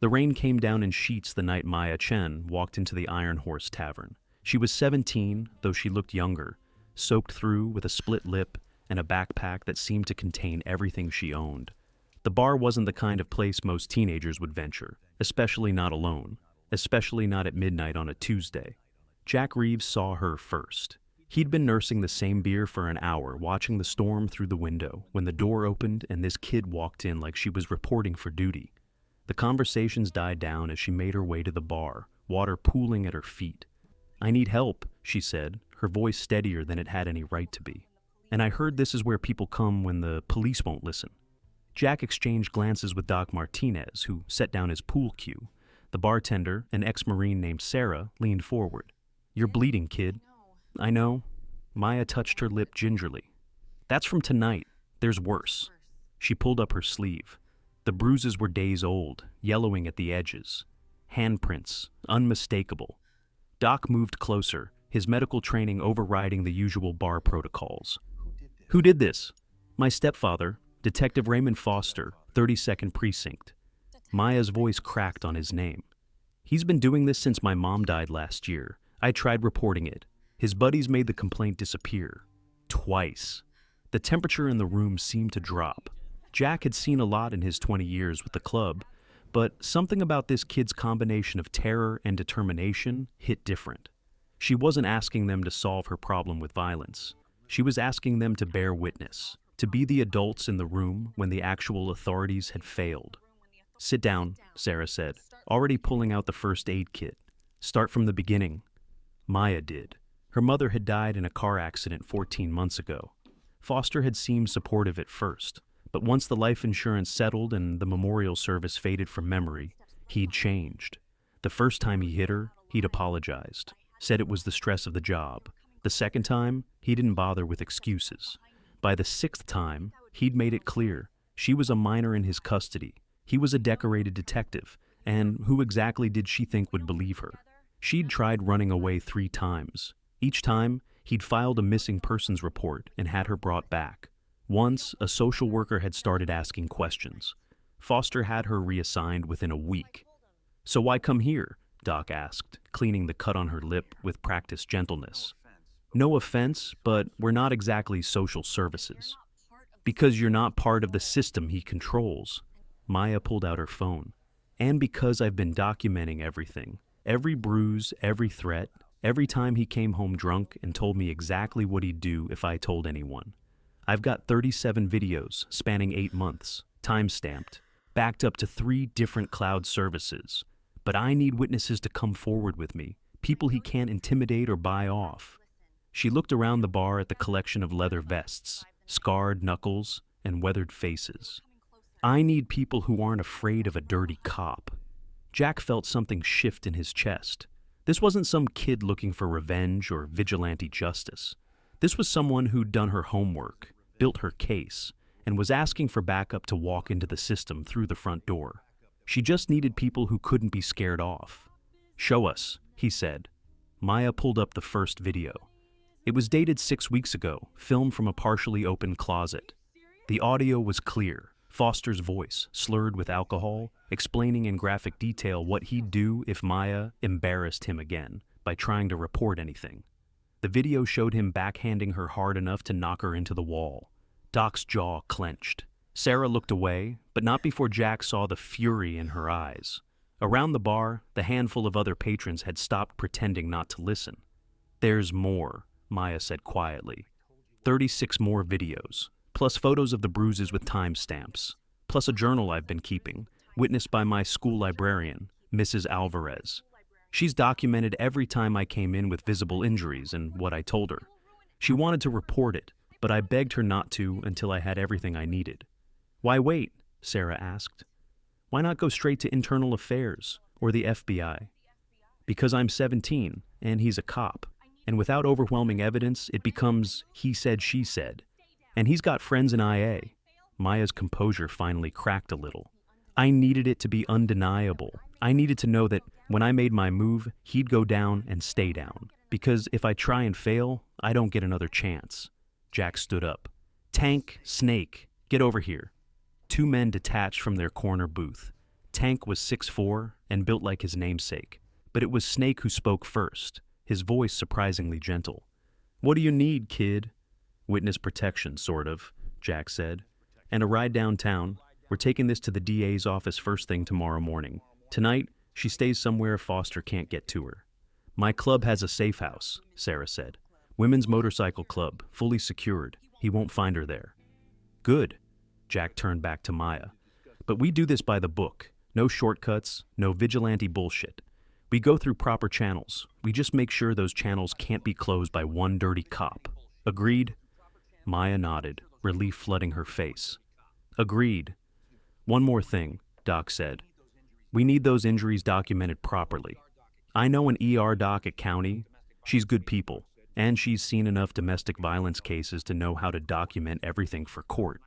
The rain came down in sheets the night Maya Chen walked into the Iron Horse Tavern. She was 17, though she looked younger, soaked through with a split lip and a backpack that seemed to contain everything she owned. The bar wasn't the kind of place most teenagers would venture, especially not alone, especially not at midnight on a Tuesday. Jack Reeves saw her first. He'd been nursing the same beer for an hour, watching the storm through the window, when the door opened and this kid walked in like she was reporting for duty. The conversations died down as she made her way to the bar, water pooling at her feet. "I need help," she said, her voice steadier than it had any right to be. "And I heard this is where people come when the police won't listen." Jack exchanged glances with Doc Martinez, who set down his pool cue. The bartender, an ex-Marine named Sarah, leaned forward. "You're bleeding, kid." "I know." Maya touched her lip gingerly. "That's from tonight. There's worse." She pulled up her sleeve. The bruises were days old, yellowing at the edges. Handprints, unmistakable. Doc moved closer, his medical training overriding the usual bar protocols. "Who did this?" "My stepfather, Detective Raymond Foster, 32nd Precinct." Maya's voice cracked on his name. "He's been doing this since my mom died last year. I tried reporting it. His buddies made the complaint disappear. Twice." The temperature in the room seemed to drop. Jack had seen a lot in his 20 years with the club, but something about this kid's combination of terror and determination hit different. She wasn't asking them to solve her problem with violence. She was asking them to bear witness, to be the adults in the room when the actual authorities had failed. "Sit down," Sarah said, already pulling out the first aid kit. "Start from the beginning." Maya did. Her mother had died in a car accident 14 months ago. Foster had seemed supportive at first, but once the life insurance settled and the memorial service faded from memory, he'd changed. The first time he hit her, he'd apologized, said it was the stress of the job. The second time, he didn't bother with excuses. By the sixth time, he'd made it clear she was a minor in his custody. He was a decorated detective, and who exactly did she think would believe her? She'd tried running away 3 times. Each time, he'd filed a missing persons report and had her brought back. Once, a social worker had started asking questions. Foster had her reassigned within a week. "So why come here?" Doc asked, cleaning the cut on her lip with practiced gentleness. "No offense, but we're not exactly social services." "Because you're not part of the system he controls." Maya pulled out her phone. "And because I've been documenting everything. Every bruise, every threat, every time he came home drunk and told me exactly what he'd do if I told anyone. I've got 37 videos spanning 8 months, time-stamped, backed up to 3 different cloud services. But I need witnesses to come forward with me, people he can't intimidate or buy off." She looked around the bar at the collection of leather vests, scarred knuckles, and weathered faces. "I need people who aren't afraid of a dirty cop." Jack felt something shift in his chest. This wasn't some kid looking for revenge or vigilante justice. This was someone who'd done her homework, built her case, and was asking for backup to walk into the system through the front door. She just needed people who couldn't be scared off. "Show us," he said. Maya pulled up the first video. It was dated 6 weeks ago, filmed from a partially open closet. The audio was clear, Foster's voice, slurred with alcohol, explaining in graphic detail what he'd do if Maya embarrassed him again by trying to report anything. The video showed him backhanding her hard enough to knock her into the wall. Doc's jaw clenched. Sarah looked away, but not before Jack saw the fury in her eyes. Around the bar, the handful of other patrons had stopped pretending not to listen. "There's more," Maya said quietly. 36 more videos, plus photos of the bruises with timestamps, plus a journal I've been keeping, witnessed by my school librarian, Mrs. Alvarez. She's documented every time I came in with visible injuries and what I told her. She wanted to report it, but I begged her not to until I had everything I needed. "Why wait?" Sarah asked. "Why not go straight to Internal Affairs or the FBI?" "Because I'm 17 and he's a cop, and without overwhelming evidence, it becomes he said, she said. And he's got friends in IA. Maya's composure finally cracked a little. "I needed it to be undeniable. I needed to know that when I made my move, he'd go down and stay down. Because if I try and fail, I don't get another chance." Jack stood up. "Tank, Snake, get over here." 2 men detached from their corner booth. Tank was 6'4" and built like his namesake, but it was Snake who spoke first, his voice surprisingly gentle. "What do you need, kid?" "Witness protection, sort of," Jack said. "And a ride downtown. We're taking this to the DA's office first thing tomorrow morning. Tonight, she stays somewhere Foster can't get to her." "My club has a safe house," Sarah said. "Women's motorcycle club, fully secured. He won't find her there." "Good," Jack turned back to Maya. "But we do this by the book. No shortcuts, no vigilante bullshit. We go through proper channels. We just make sure those channels can't be closed by one dirty cop. Agreed?" Maya nodded, relief flooding her face. "Agreed. One more thing," Doc said. "We need those injuries documented properly. I know an ER doc at County. She's good people, and she's seen enough domestic violence cases to know how to document everything for court.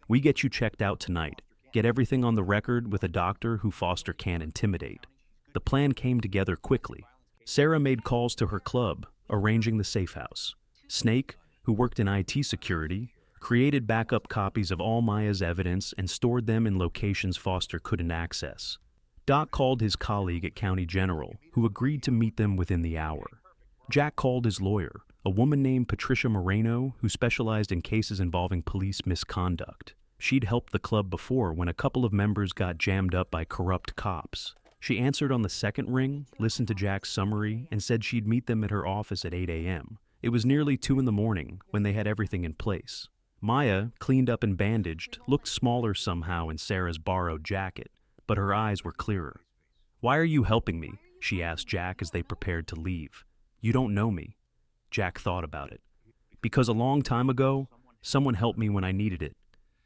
We get you checked out tonight. Get everything on the record with a doctor who Foster can't intimidate." The plan came together quickly. Sarah made calls to her club, arranging the safe house. Snake, who worked in IT security, created backup copies of all Maya's evidence and stored them in locations Foster couldn't access. Doc called his colleague at County General, who agreed to meet them within the hour. Jack called his lawyer, a woman named Patricia Moreno, who specialized in cases involving police misconduct. She'd helped the club before when a couple of members got jammed up by corrupt cops. She answered on the second ring, listened to Jack's summary, and said she'd meet them at her office at 8 a.m. It was nearly 2 in the morning when they had everything in place. Maya, cleaned up and bandaged, looked smaller somehow in Sarah's borrowed jacket, but her eyes were clearer. "Why are you helping me?" she asked Jack as they prepared to leave. "You don't know me." Jack thought about it. "Because a long time ago, someone helped me when I needed it.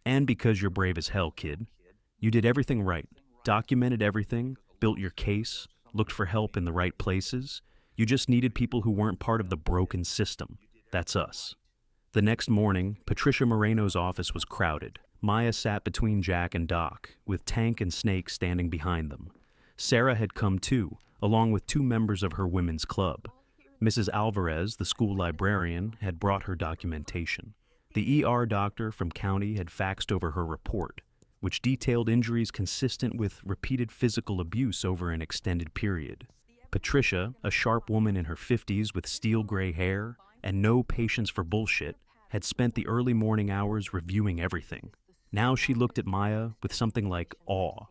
And because you're brave as hell, kid. You did everything right, documented everything, built your case, looked for help in the right places. You just needed people who weren't part of the broken system. That's us." The next morning, Patricia Moreno's office was crowded. Maya sat between Jack and Doc, with Tank and Snake standing behind them. Sarah had come too, along with 2 members of her women's club. Mrs. Alvarez, the school librarian, had brought her documentation. The ER doctor from County had faxed over her report, which detailed injuries consistent with repeated physical abuse over an extended period. Patricia, a sharp woman in her 50s with steel gray hair and no patience for bullshit, had spent the early morning hours reviewing everything. Now she looked at Maya with something like awe.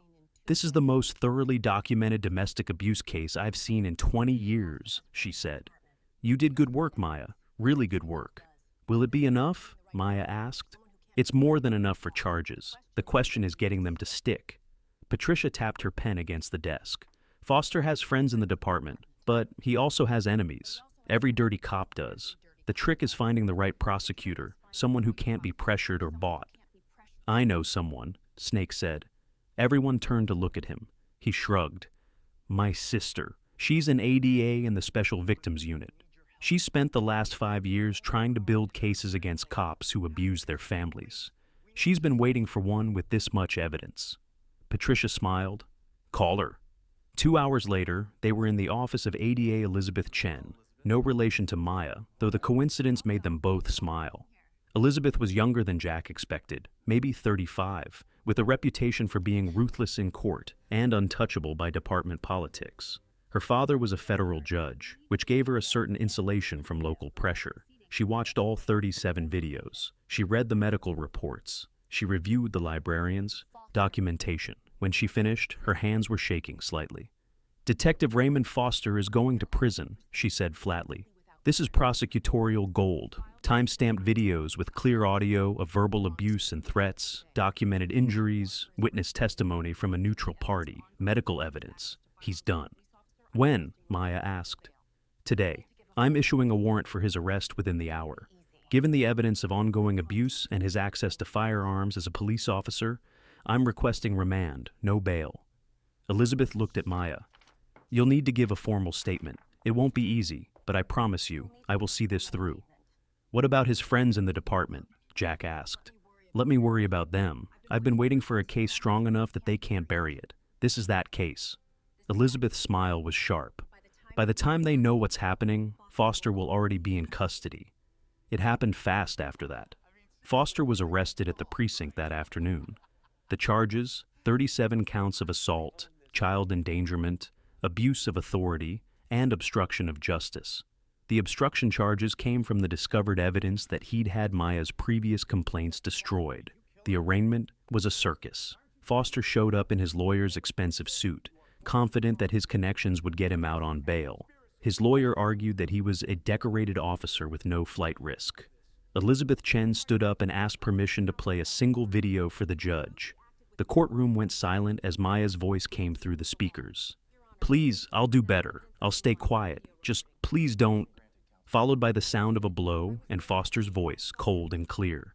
"This is the most thoroughly documented domestic abuse case I've seen in 20 years, she said. "You did good work, Maya, really good work." "Will it be enough?" Maya asked. "It's more than enough for charges. The question is getting them to stick." Patricia tapped her pen against the desk. "Foster has friends in the department, but he also has enemies. Every dirty cop does. The trick is finding the right prosecutor, someone who can't be pressured or bought." "I know someone," Snake said. Everyone turned to look at him. He shrugged. "My sister. She's an ADA in the Special Victims Unit. She spent the last 5 years trying to build cases against cops who abused their families. She's been waiting for one with this much evidence." Patricia smiled. "Call her." 2 hours later, they were in the office of ADA Elizabeth Chen, no relation to Maya, though the coincidence made them both smile. Elizabeth was younger than Jack expected, maybe 35, with a reputation for being ruthless in court and untouchable by department politics. Her father was a federal judge, which gave her a certain insulation from local pressure. She watched all 37 videos. She read the medical reports. She reviewed the librarians' documentation. When she finished, her hands were shaking slightly. "Detective Raymond Foster is going to prison," she said flatly. "This is prosecutorial gold. Time-stamped videos with clear audio of verbal abuse and threats, documented injuries, witness testimony from a neutral party, medical evidence. He's done." "When?" Maya asked. "Today. I'm issuing a warrant for his arrest within the hour. Given the evidence of ongoing abuse and his access to firearms as a police officer, I'm requesting remand, no bail." Elizabeth looked at Maya. "You'll need to give a formal statement. It won't be easy, but I promise you, I will see this through." "What about his friends in the department?" Jack asked. "Let me worry about them. I've been waiting for a case strong enough that they can't bury it. This is that case." Elizabeth's smile was sharp. "By the time they know what's happening, Foster will already be in custody." It happened fast after that. Foster was arrested at the precinct that afternoon. The charges, 37 counts of assault, child endangerment, abuse of authority, and obstruction of justice. The obstruction charges came from the discovered evidence that he'd had Maya's previous complaints destroyed. The arraignment was a circus. Foster showed up in his lawyer's expensive suit, confident that his connections would get him out on bail. His lawyer argued that he was a decorated officer with no flight risk. Elizabeth Chen stood up and asked permission to play a single video for the judge. The courtroom went silent as Maya's voice came through the speakers. "Please, I'll do better. I'll stay quiet. Just please don't," followed by the sound of a blow and Foster's voice, cold and clear.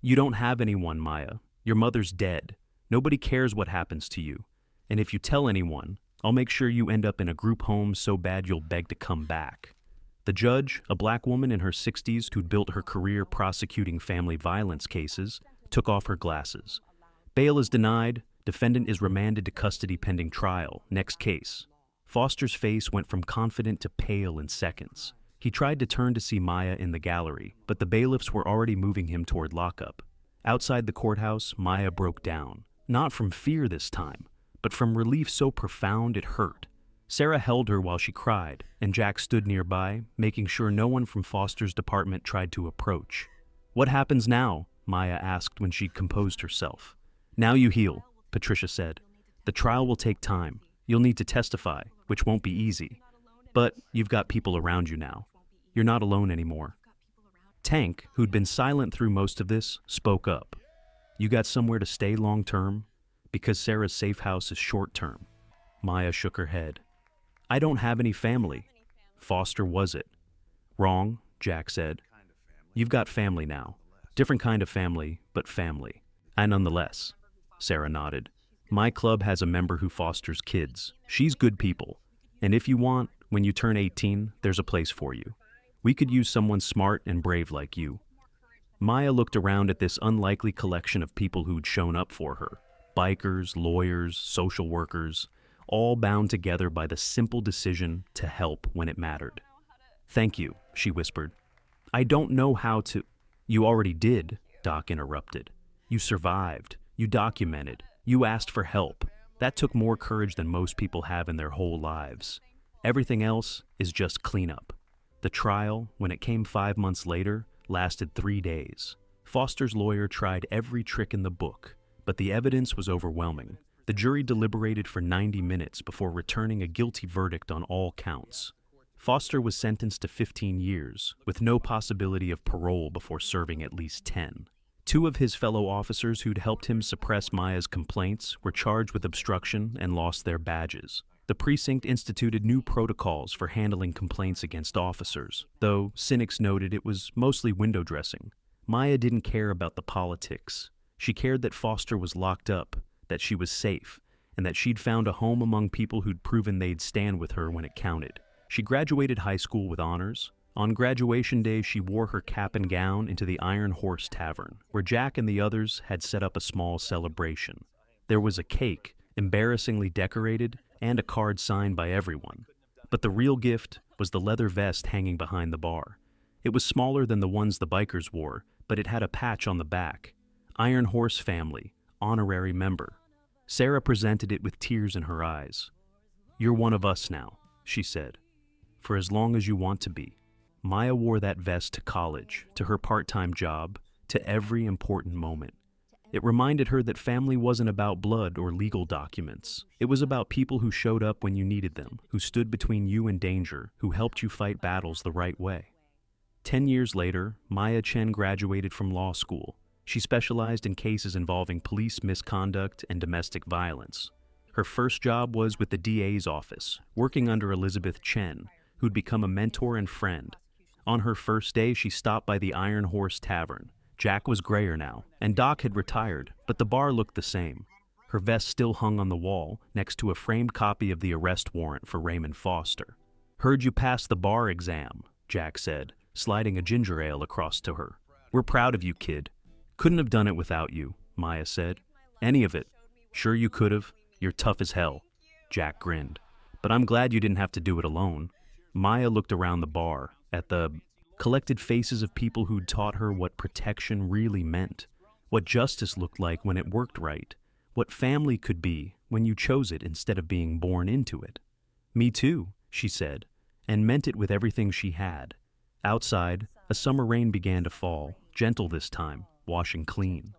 "You don't have anyone, Maya. Your mother's dead. Nobody cares what happens to you. And if you tell anyone, I'll make sure you end up in a group home so bad you'll beg to come back." The judge, a black woman in her 60s who'd built her career prosecuting family violence cases, took off her glasses. "Bail is denied. Defendant is remanded to custody pending trial. Next case." Foster's face went from confident to pale in seconds. He tried to turn to see Maya in the gallery, but the bailiffs were already moving him toward lockup. Outside the courthouse, Maya broke down. Not from fear this time, but from relief so profound it hurt. Sarah held her while she cried, and Jack stood nearby, making sure no one from Foster's department tried to approach. "What happens now?" Maya asked when she'd composed herself. "Now you heal," Patricia said. "The trial will take time. You'll need to testify, which won't be easy. But you've got people around you now. You're not alone anymore." Tank, who'd been silent through most of this, spoke up. "You got somewhere to stay long term? Because Sarah's safe house is short term." Maya shook her head. "I don't have any family." Foster was it. "Wrong," Jack said. "You've got family now. Different kind of family, but family." "And nonetheless," Sarah nodded. "My club has a member who fosters kids. She's good people. And if you want, when you turn 18, there's a place for you. We could use someone smart and brave like you." Maya looked around at this unlikely collection of people who'd shown up for her. Bikers, lawyers, social workers, all bound together by the simple decision to help when it mattered. "Thank you," she whispered. "I don't know how to—" "You already did," Doc interrupted. "You survived. You documented. You asked for help. That took more courage than most people have in their whole lives. Everything else is just cleanup." The trial, when it came 5 months later, lasted 3 days. Foster's lawyer tried every trick in the book, but the evidence was overwhelming. The jury deliberated for 90 minutes before returning a guilty verdict on all counts. Foster was sentenced to 15 years, with no possibility of parole before serving at least 10. 2 of his fellow officers who'd helped him suppress Maya's complaints were charged with obstruction and lost their badges. The precinct instituted new protocols for handling complaints against officers, though cynics noted it was mostly window dressing. Maya didn't care about the politics. She cared that Foster was locked up, that she was safe, and that she'd found a home among people who'd proven they'd stand with her when it counted. She graduated high school with honors. On graduation day, she wore her cap and gown into the Iron Horse Tavern, where Jack and the others had set up a small celebration. There was a cake, embarrassingly decorated, and a card signed by everyone. But the real gift was the leather vest hanging behind the bar. It was smaller than the ones the bikers wore, but it had a patch on the back. "Iron Horse Family, honorary member." Sarah presented it with tears in her eyes. "You're one of us now," she said. "For as long as you want to be." Maya wore that vest to college, to her part-time job, to every important moment. It reminded her that family wasn't about blood or legal documents. It was about people who showed up when you needed them, who stood between you and danger, who helped you fight battles the right way. 10 years later, Maya Chen graduated from law school. She specialized in cases involving police misconduct and domestic violence. Her first job was with the DA's office, working under Elizabeth Chen, who'd become a mentor and friend. On her first day, she stopped by the Iron Horse Tavern. Jack was grayer now, and Doc had retired, but the bar looked the same. Her vest still hung on the wall, next to a framed copy of the arrest warrant for Raymond Foster. "Heard you passed the bar exam," Jack said, sliding a ginger ale across to her. "We're proud of you, kid." "Couldn't have done it without you," Maya said. "Any of it." "Sure you could have. You're tough as hell." Jack grinned. "But I'm glad you didn't have to do it alone." Maya looked around the bar, at the collected faces of people who'd taught her what protection really meant, what justice looked like when it worked right, what family could be when you chose it instead of being born into it. Me too, she said, and meant it with everything she had. Outside, a summer rain began to fall, gentle this time, washing clean.